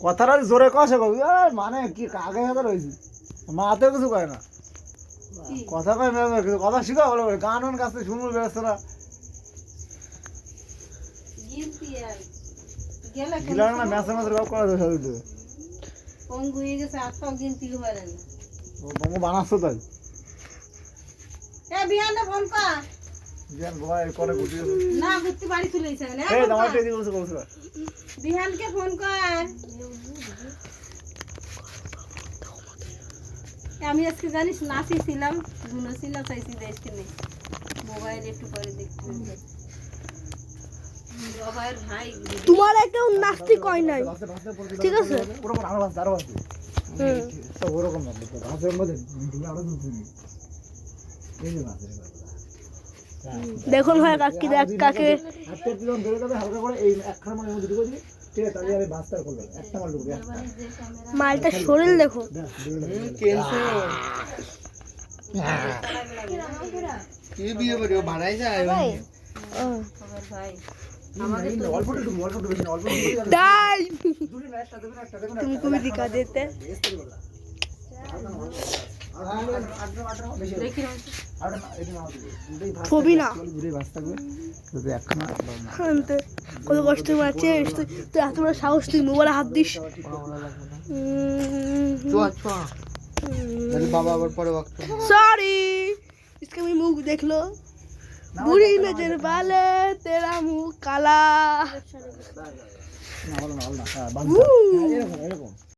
কথাটা জোরে কষে কবি মানে কি কাকে হাতে রয়েছে মাতেও কিছু করে না কথা কয় কিন্তু কথা শিখা বলে গান গান কাছে শুনবো ব্যস্ত না গিলার না ম্যাচের মধ্যে গপ করা যায় সবই তো পঙ্গু হয়ে গেছে আট পাও গিনতি পারে না ও বঙ্গ বানাচ্ছ তাই এ বিহানে ফোন কর বিহান গোয়া করে গুটি না গুটি বাড়ি চলেছে না এই তোমার টেদি বলছ বলছ বিহানকে ফোন কর আমি আজকে জানিস নাচিছিলাম গুনছিলাম চাইছি দেখতে নেই মোবাইল একটু পরে দেখতে বাবার ভাই তোমার কেউ নাচতে কয় নাই ঠিক আছে পুরো আরো আছে তো ওরকম না ভাষার মধ্যে আরো দুটো এই যে ভাষা দেখুন ভাই কাকি দেখ কাকে হাতে দিলাম ধরে যাবে হালকা করে এই একখানা মানে দুটো করে দিই ঠিক আছে তাহলে আমি ভাস্তার করব একটা মাল ঢুকবে মালটা শরীর দেখো কেনছে কি বিয়ে করিও ভাড়াই যায় বাবার ভাই আমাদের তো অল্প একটু বেশি অল্প তাই দুটো না একটা দেবেন একটা দেবেন तुमको भी दिखा देते ছবি না কত কষ্ট মারছে তুই এত বড় সাহস তুই মোবাইলে হাত দিস বাবা আবার পরে বক্তব্য सॉरी इसका भी मुंह देख लो बुरी नजर वाले तेरा मुंह काला এরকম